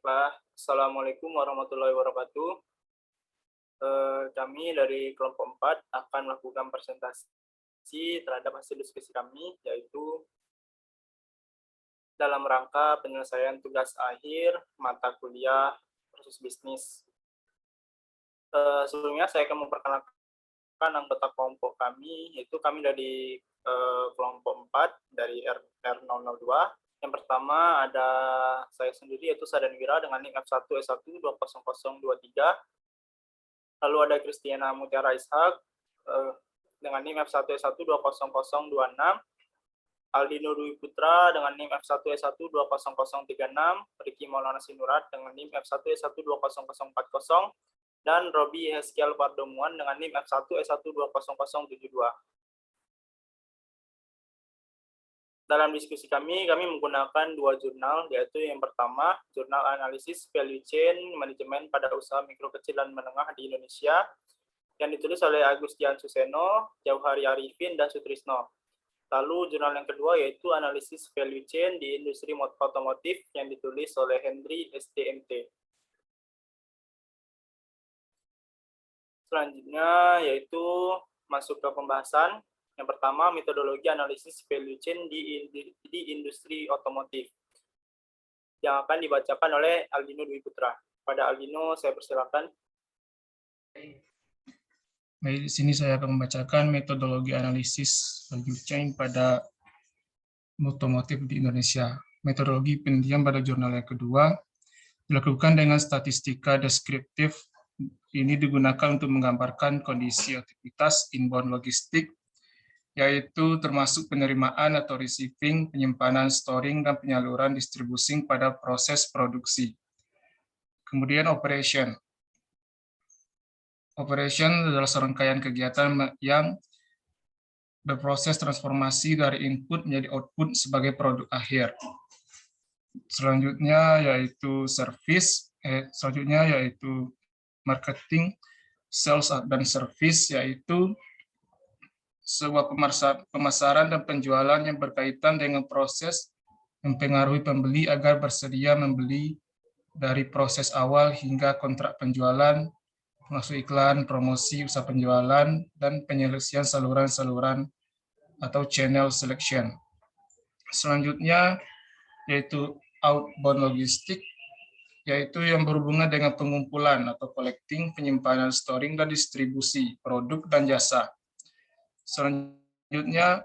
Baiklah, Assalamualaikum warahmatullahi wabarakatuh. Kami dari kelompok 4 akan melakukan presentasi terhadap hasil diskusi kami, yaitu dalam rangka penyelesaian tugas akhir mata kuliah proses bisnis. Sebelumnya saya akan memperkenalkan anggota kelompok kami, yaitu kami dari kelompok 4 dari R002. Yang pertama ada saya sendiri, yaitu Sadan Wira dengan NIK F1S1 20023. Lalu ada Kristiana Mutiara Ishak dengan NIM F1S1 20026, Aldino Dwi Putra dengan NIM F1S1 20036, Riki Maulana Sinurat dengan NIM F1S1 20040, dan Robi Heskial Pardomuan dengan NIM F1S1 20072. Dalam diskusi kami menggunakan dua jurnal, yaitu yang pertama, Jurnal Analisis Value Chain Manajemen pada Usaha Mikro Kecil dan Menengah di Indonesia, yang ditulis oleh Agustian Suseno, Jauhari Arifin, dan Sutrisno. Lalu jurnal yang kedua yaitu Analisis Value Chain di Industri Otomotif, yang ditulis oleh Henry SDMT. Selanjutnya yaitu masuk ke pembahasan. Yang pertama, metodologi analisis value chain di industri otomotif, yang akan dibacakan oleh Aldino Dwi Putra. Pada Aldino, saya persilakan. Baik, di sini saya akan membacakan metodologi analisis value chain pada otomotif di Indonesia. Metodologi penelitian pada jurnal yang kedua dilakukan dengan statistika deskriptif. Ini digunakan untuk menggambarkan kondisi aktivitas inbound logistik, yaitu termasuk penerimaan atau receiving, penyimpanan, storing, dan penyaluran distribusi pada proses produksi. Kemudian operation. Operation adalah serangkaian kegiatan yang berproses transformasi dari input menjadi output sebagai produk akhir. Selanjutnya yaitu service, selanjutnya yaitu marketing, sales dan service, yaitu sebuah pemasaran dan penjualan yang berkaitan dengan proses mempengaruhi pembeli agar bersedia membeli dari proses awal hingga kontrak penjualan, masuk iklan, promosi, usaha penjualan, dan penyelesaian saluran-saluran atau channel selection. Selanjutnya yaitu outbound logistik, yaitu yang berhubungan dengan pengumpulan atau collecting, penyimpanan, storing, dan distribusi produk dan jasa. Selanjutnya,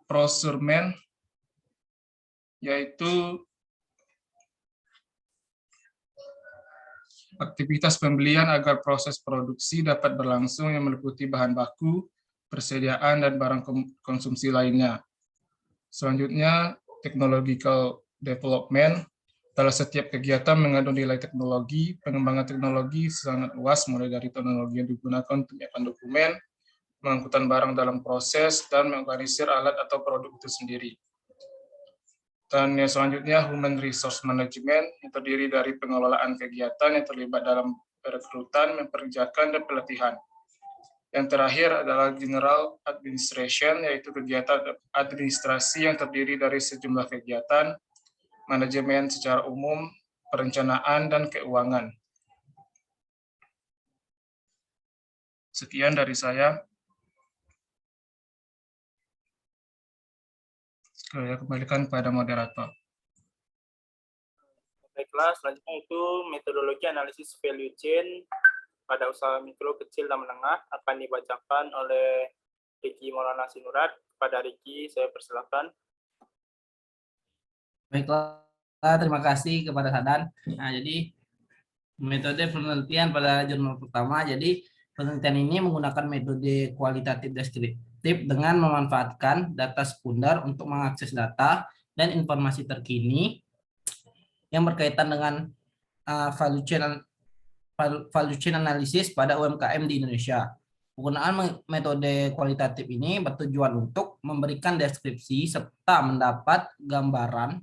procurement, yaitu aktivitas pembelian agar proses produksi dapat berlangsung yang meliputi bahan baku, persediaan, dan barang konsumsi lainnya. Selanjutnya, technological development, adalah setiap kegiatan mengandung nilai teknologi. Pengembangan teknologi sangat luas, mulai dari teknologi yang digunakan untuk menyiapkan dokumen, pengangkutan barang dalam proses, dan mengorganisir alat atau produk itu sendiri. Dan yang selanjutnya, human resource management, yang terdiri dari pengelolaan kegiatan yang terlibat dalam perekrutan, memperkerjakan, dan pelatihan. Yang terakhir adalah general administration, yaitu kegiatan administrasi yang terdiri dari sejumlah kegiatan, manajemen secara umum, perencanaan, dan keuangan. Sekian dari saya. Saya kembalikan pada moderator. Baiklah, selanjutnya itu metodologi analisis value chain pada usaha mikro, kecil, dan menengah akan dibacakan oleh Riki Maulana Sinurat. Pada Riki, saya persilakan. Baiklah, terima kasih kepada Sadan. Nah, jadi metode penelitian pada jurnal pertama. Jadi penelitian ini menggunakan metode kualitatif deskriptif dengan memanfaatkan data sekunder untuk mengakses data dan informasi terkini yang berkaitan dengan value chain analisis pada UMKM di Indonesia. Penggunaan metode kualitatif ini bertujuan untuk memberikan deskripsi serta mendapat gambaran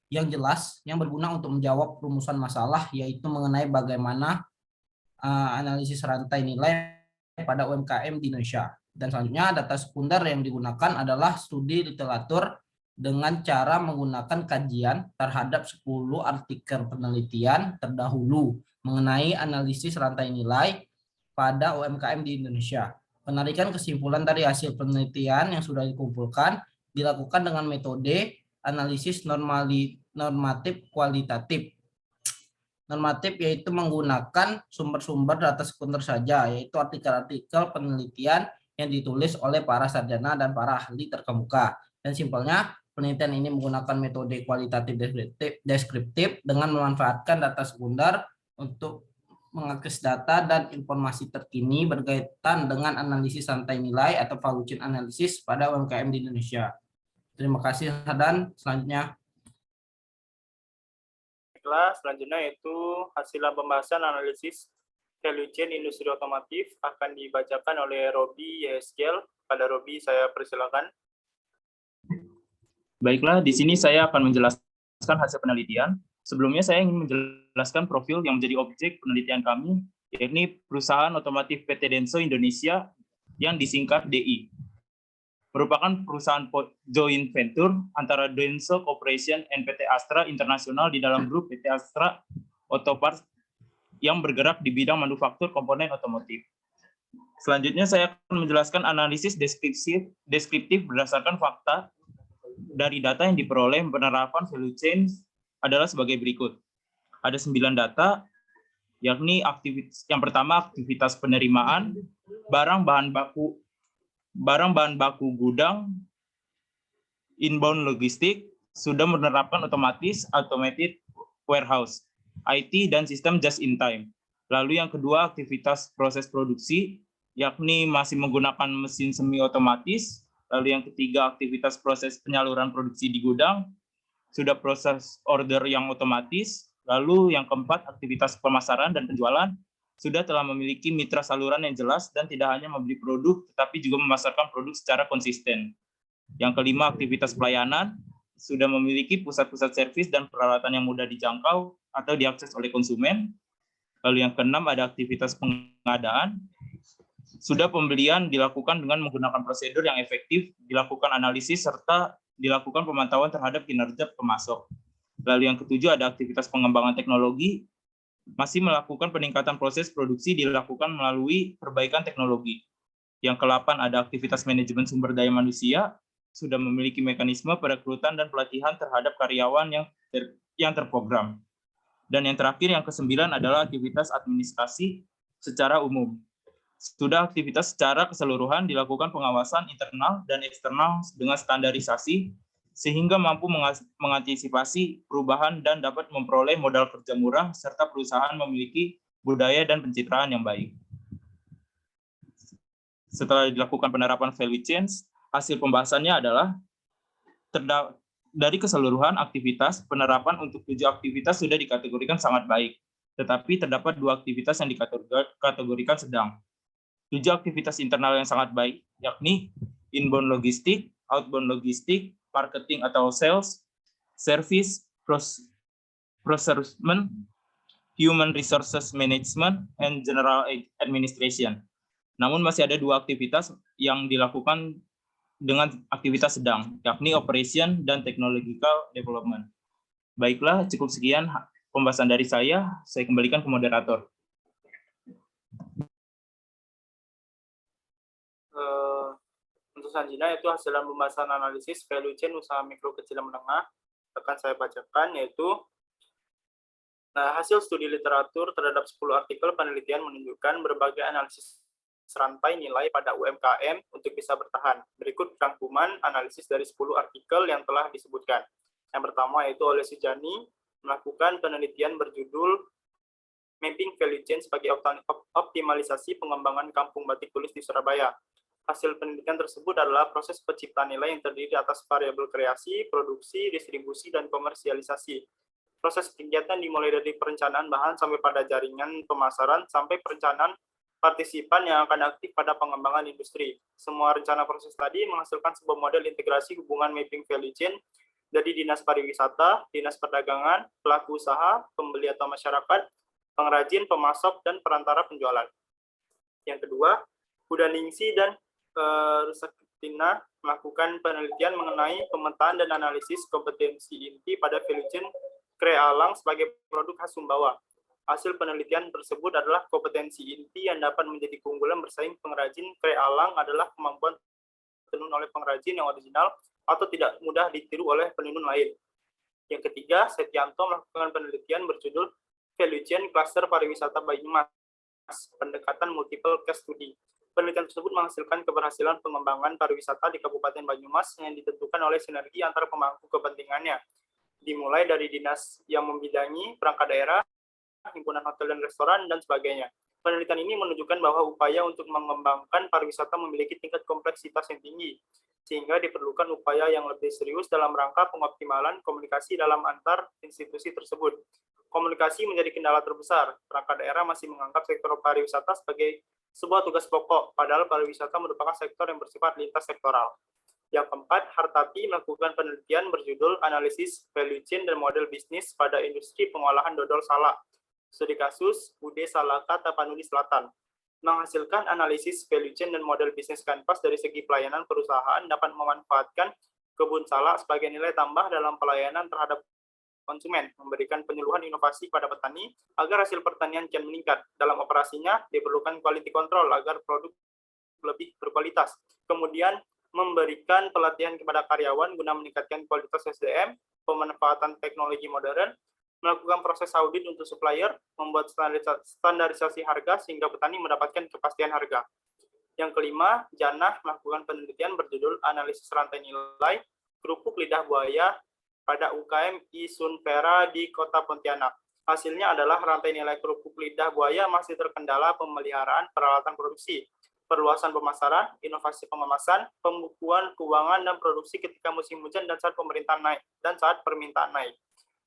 yang jelas yang berguna untuk menjawab rumusan masalah, yaitu mengenai bagaimana analisis rantai nilai pada UMKM di Indonesia. Dan selanjutnya data sekunder yang digunakan adalah studi literatur dengan cara menggunakan kajian terhadap 10 artikel penelitian terdahulu mengenai analisis rantai nilai pada UMKM di Indonesia. Penarikan kesimpulan dari hasil penelitian yang sudah dikumpulkan dilakukan dengan metode analisis normatif kualitatif. Normatif yaitu menggunakan sumber-sumber data sekunder saja, yaitu artikel-artikel penelitian yang ditulis oleh para sarjana dan para ahli terkemuka. Dan simpelnya, penelitian ini menggunakan metode kualitatif deskriptif dengan memanfaatkan data sekunder untuk mengakses data dan informasi terkini berkaitan dengan analisis rantai nilai atau value chain analysis pada UMKM di Indonesia. Terima kasih, Hadan. Selanjutnya. Selanjutnya yaitu hasil pembahasan analisis value chain industri otomotif akan dibacakan oleh Robi Yeskel. Pada Robi, saya persilakan. Baiklah, di sini saya akan menjelaskan hasil penelitian. Sebelumnya saya ingin menjelaskan profil yang menjadi objek penelitian kami, yakni perusahaan otomotif PT Denso Indonesia yang disingkat DI. Merupakan perusahaan joint venture antara Denso Corporation dan PT Astra International di dalam grup PT Astra Auto Parts yang bergerak di bidang manufaktur komponen otomotif. Selanjutnya saya akan menjelaskan analisis deskriptif berdasarkan fakta dari data yang diperoleh penerapan value chain adalah sebagai berikut. Ada 9 data, yakni yang pertama aktivitas penerimaan, barang bahan baku gudang, inbound logistik, sudah menerapkan automated warehouse, IT, dan sistem just in time. Lalu yang kedua, aktivitas proses produksi, yakni masih menggunakan mesin semi otomatis. Lalu yang ketiga, aktivitas proses penyaluran produksi di gudang, sudah proses order yang otomatis. Lalu yang keempat, aktivitas pemasaran dan penjualan, sudah telah memiliki mitra saluran yang jelas dan tidak hanya membeli produk, tetapi juga memasarkan produk secara konsisten. Yang kelima, aktivitas pelayanan, sudah memiliki pusat-pusat servis dan peralatan yang mudah dijangkau atau diakses oleh konsumen. Lalu yang keenam, ada aktivitas pengadaan, sudah pembelian dilakukan dengan menggunakan prosedur yang efektif, dilakukan analisis, serta dilakukan pemantauan terhadap kinerja pemasok. Lalu yang ketujuh, ada aktivitas pengembangan teknologi, masih melakukan peningkatan proses produksi dilakukan melalui perbaikan teknologi. Yang ke-8 ada aktivitas manajemen sumber daya manusia, sudah memiliki mekanisme perekrutan dan pelatihan terhadap karyawan yang terprogram. Dan yang terakhir, yang ke-9 adalah aktivitas administrasi secara umum. Sudah aktivitas secara keseluruhan dilakukan pengawasan internal dan eksternal dengan standarisasi, sehingga mampu mengantisipasi perubahan dan dapat memperoleh modal kerja murah, serta perusahaan memiliki budaya dan pencitraan yang baik. Setelah dilakukan penerapan value chain, hasil pembahasannya adalah dari keseluruhan aktivitas, penerapan untuk 7 aktivitas sudah dikategorikan sangat baik, tetapi terdapat 2 aktivitas yang dikategorikan sedang. 7 aktivitas internal yang sangat baik, yakni inbound logistik, outbound logistik, marketing atau sales, service, procurement, human resources management, and general administration. Namun masih ada 2 aktivitas yang dilakukan dengan aktivitas sedang, yakni operation dan technological development. Baiklah, cukup sekian pembahasan dari saya kembalikan ke moderator. Untuk selanjutnya itu hasil pembahasan analisis value chain usaha mikro kecil dan menengah akan saya bacakan, yaitu hasil studi literatur terhadap 10 artikel penelitian menunjukkan berbagai analisis rantai nilai pada UMKM untuk bisa bertahan. Berikut rangkuman analisis dari 10 artikel yang telah disebutkan. Yang pertama yaitu oleh Sujani melakukan penelitian berjudul Mapping Value Chain sebagai optimalisasi pengembangan kampung batik tulis di Surabaya. Hasil penelitian tersebut adalah proses penciptaan nilai yang terdiri atas variabel kreasi, produksi, distribusi, dan komersialisasi. Proses kegiatan dimulai dari perencanaan bahan sampai pada jaringan pemasaran, sampai perencanaan partisipan yang akan aktif pada pengembangan industri. Semua rencana proses tadi menghasilkan sebuah model integrasi hubungan mapping value chain dari Dinas Pariwisata, Dinas Perdagangan, pelaku usaha, pembeli atau masyarakat, pengrajin, pemasok, dan perantara penjualan. Yang kedua, Budaningsi dan Tina melakukan penelitian mengenai pemetaan dan analisis kompetensi inti pada value chain kre alang sebagai produk khas Sumbawa. Hasil penelitian tersebut adalah kompetensi inti yang dapat menjadi keunggulan bersaing pengrajin kre alang adalah kemampuan tenun oleh pengrajin yang original atau tidak mudah ditiru oleh penenun lain. Yang ketiga, Setianto melakukan penelitian berjudul Value Chain Cluster Pariwisata Banyumas, pendekatan multiple case study. Penelitian tersebut menghasilkan keberhasilan pengembangan pariwisata di Kabupaten Banyumas yang ditentukan oleh sinergi antar pemangku kepentingannya, dimulai dari dinas yang membidangi, perangkat daerah, himpunan hotel dan restoran, dan sebagainya. Penelitian ini menunjukkan bahwa upaya untuk mengembangkan pariwisata memiliki tingkat kompleksitas yang tinggi, sehingga diperlukan upaya yang lebih serius dalam rangka pengoptimalan komunikasi dalam antar institusi tersebut. Komunikasi menjadi kendala terbesar. Perangkat daerah masih menganggap sektor pariwisata sebagai sebuah tugas pokok, padahal pariwisata merupakan sektor yang bersifat lintas sektoral. Yang keempat, Hartati melakukan penelitian berjudul Analisis Value Chain dan Model Bisnis pada Industri Pengolahan Dodol Salak. Studi kasus UD Salaka Tapanuli Selatan. Menghasilkan analisis value chain dan model bisnis kanvas dari segi pelayanan perusahaan dapat memanfaatkan kebun salak sebagai nilai tambah dalam pelayanan terhadap konsumen, memberikan penyuluhan inovasi pada petani agar hasil pertanian kian meningkat. Dalam operasinya diperlukan quality control agar produk lebih berkualitas. Kemudian memberikan pelatihan kepada karyawan guna meningkatkan kualitas SDM, pemanfaatan teknologi modern, melakukan proses audit untuk supplier, membuat standarisasi harga sehingga petani mendapatkan kepastian harga. Yang kelima, Janah melakukan penelitian berjudul Analisis Rantai Nilai Kerupuk Lidah Buaya pada UKM Isunvera di Kota Pontianak. Hasilnya adalah rantai nilai kerupuk lidah buaya masih terkendala pemeliharaan peralatan produksi, perluasan pemasaran, inovasi pengemasan, pembukuan keuangan dan produksi ketika musim hujan dan saat permintaan naik.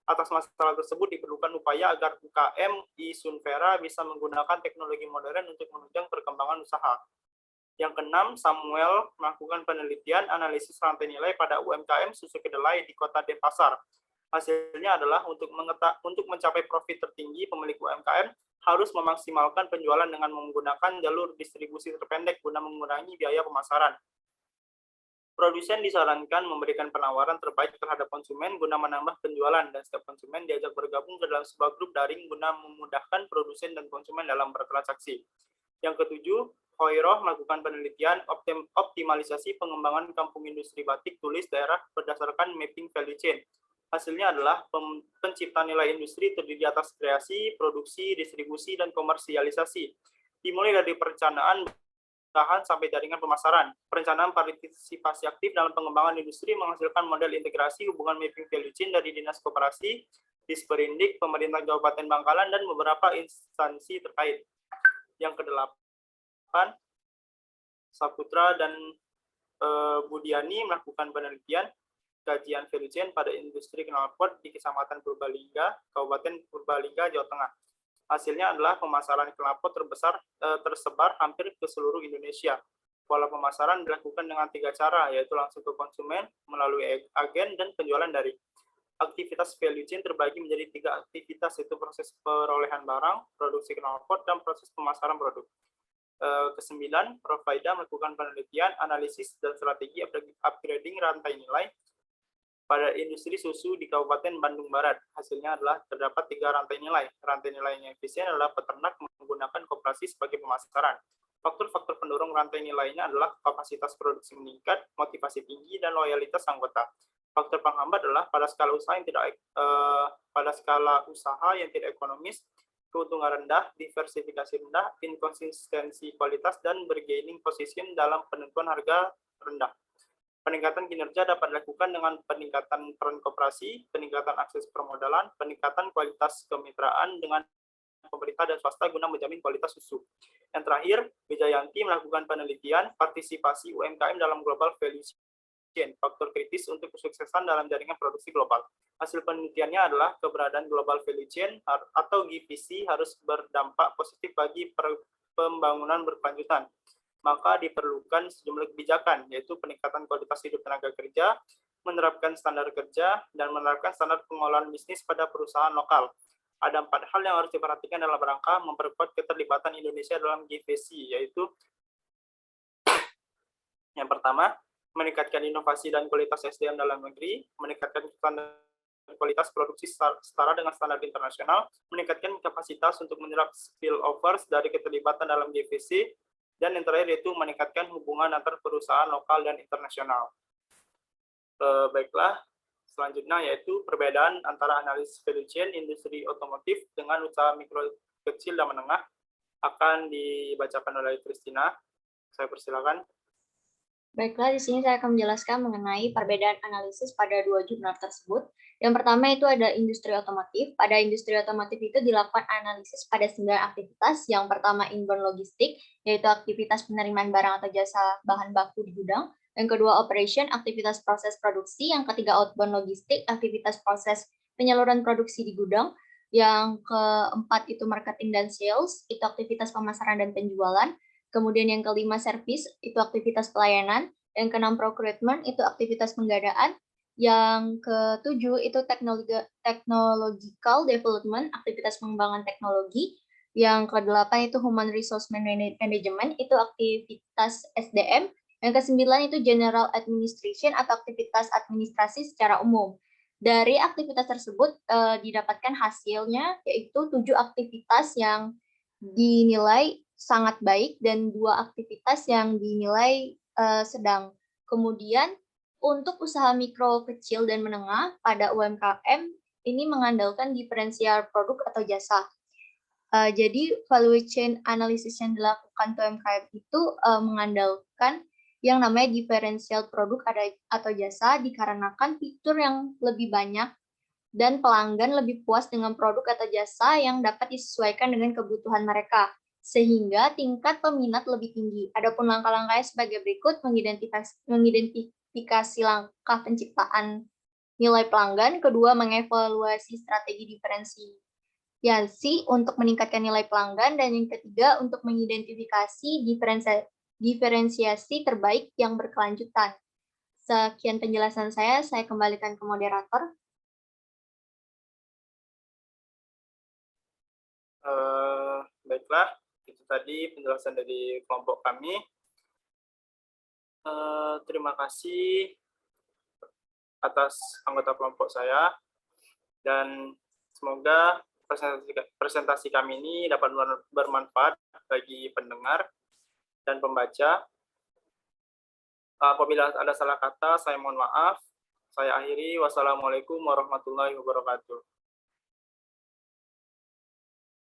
Atas masalah tersebut diperlukan upaya agar UKM Isunvera bisa menggunakan teknologi modern untuk menunjang perkembangan usaha. Yang keenam, Samuel melakukan penelitian analisis rantai nilai pada UMKM susu kedelai di Kota Denpasar. Hasilnya adalah untuk mencapai profit tertinggi, pemilik UMKM harus memaksimalkan penjualan dengan menggunakan jalur distribusi terpendek guna mengurangi biaya pemasaran. Produsen disarankan memberikan penawaran terbaik terhadap konsumen guna menambah penjualan, dan setiap konsumen diajak bergabung ke dalam sebuah grup daring guna memudahkan produsen dan konsumen dalam bertransaksi. Yang ketujuh, Hoiroh melakukan penelitian optimalisasi pengembangan kampung industri batik tulis daerah berdasarkan mapping value chain. Hasilnya adalah penciptaan nilai industri terdiri atas kreasi, produksi, distribusi, dan komersialisasi. Dimulai dari perencanaan bahan sampai jaringan pemasaran. Perencanaan partisipasi aktif dalam pengembangan industri menghasilkan model integrasi hubungan mapping value chain dari Dinas Koperasi, Disperindik, Pemerintah Kabupaten Bangkalan, dan beberapa instansi terkait. Yang kedelapan, Saputra dan Budiani melakukan penelitian kajian value chain pada industri knalpot di Kecamatan Purbalingga, Kabupaten Purbalingga, Jawa Tengah. Hasilnya adalah pemasaran knalpot tersebar hampir ke seluruh Indonesia. Pola pemasaran dilakukan dengan 3 cara, yaitu langsung ke konsumen, melalui agen, dan penjualan daring. Aktivitas value chain terbagi menjadi 3 aktivitas, yaitu proses perolehan barang, produksi knalpot, dan proses pemasaran produk. Kesembilan, Provaida melakukan penelitian, analisis, dan strategi upgrading rantai nilai pada industri susu di Kabupaten Bandung Barat. Hasilnya adalah terdapat 3 rantai nilai. Rantai nilai yang efisien adalah peternak menggunakan koperasi sebagai pemasaran. Faktor-faktor pendorong rantai nilainya adalah kapasitas produksi meningkat, motivasi tinggi, dan loyalitas anggota. Faktor penghambat adalah pada skala usaha yang tidak ekonomis, keuntungan rendah, diversifikasi rendah, inkonsistensi kualitas, dan bargaining position dalam penentuan harga rendah. Peningkatan kinerja dapat dilakukan dengan peningkatan peran koperasi, peningkatan akses permodalan, peningkatan kualitas kemitraan dengan pemerintah dan swasta guna menjamin kualitas susu. Yang terakhir, Wijayanti melakukan penelitian partisipasi UMKM dalam global value chain, faktor kritis untuk kesuksesan dalam jaringan produksi global. Hasil penelitiannya adalah keberadaan global value chain atau GVC harus berdampak positif bagi pembangunan berkelanjutan. Maka diperlukan sejumlah kebijakan, yaitu peningkatan kualitas hidup tenaga kerja, menerapkan standar kerja, dan menerapkan standar pengolahan bisnis pada perusahaan lokal. Ada 4 hal yang harus diperhatikan dalam rangka memperkuat keterlibatan Indonesia dalam GVC, yaitu Yang pertama, meningkatkan inovasi dan kualitas SDM dalam negeri, meningkatkan standar kualitas produksi setara dengan standar internasional, meningkatkan kapasitas untuk menyerap spillovers dari keterlibatan dalam GVC, dan yang terakhir yaitu meningkatkan hubungan antar perusahaan lokal dan internasional. Baiklah, selanjutnya yaitu perbedaan antara analisis value chain industri otomotif dengan usaha mikro, kecil, dan menengah akan dibacakan oleh Christina. Saya persilakan. Baiklah, di sini saya akan menjelaskan mengenai perbedaan analisis pada dua jurnal tersebut. Yang pertama itu ada industri otomotif. Pada industri otomotif itu dilakukan analisis pada 9 aktivitas. Yang pertama inbound logistik, yaitu aktivitas penerimaan barang atau jasa bahan baku di gudang. Yang kedua operation, aktivitas proses produksi. Yang ketiga outbound logistik, aktivitas proses penyaluran produksi di gudang. Yang keempat itu marketing dan sales, itu aktivitas pemasaran dan penjualan. Kemudian yang kelima service, itu aktivitas pelayanan. Yang keenam procurement, itu aktivitas penggadaan. Yang ketujuh itu technological development, aktivitas pengembangan teknologi. Yang kedelapan itu human resource management, itu aktivitas SDM. Yang kesembilan itu general administration atau aktivitas administrasi secara umum. Dari aktivitas tersebut didapatkan hasilnya yaitu 7 aktivitas yang dinilai sangat baik dan 2 aktivitas yang dinilai sedang. Kemudian untuk usaha mikro, kecil, dan menengah pada UMKM ini mengandalkan diferensial produk atau jasa. Jadi value chain analysis yang dilakukan UMKM itu mengandalkan yang namanya diferensial produk atau jasa dikarenakan fitur yang lebih banyak dan pelanggan lebih puas dengan produk atau jasa yang dapat disesuaikan dengan kebutuhan mereka, sehingga tingkat peminat lebih tinggi. Adapun langkah-langkahnya sebagai berikut, mengidentifikasi langkah penciptaan nilai pelanggan, kedua mengevaluasi strategi diferensiasi untuk meningkatkan nilai pelanggan, dan yang ketiga untuk mengidentifikasi diferensiasi terbaik yang berkelanjutan. Sekian penjelasan saya kembalikan ke moderator. Baiklah, itu tadi penjelasan dari kelompok kami. Terima kasih atas anggota kelompok saya, dan semoga presentasi kami ini dapat bermanfaat bagi pendengar dan pembaca. Apabila ada salah kata, saya mohon maaf. Saya akhiri. Wassalamualaikum warahmatullahi wabarakatuh.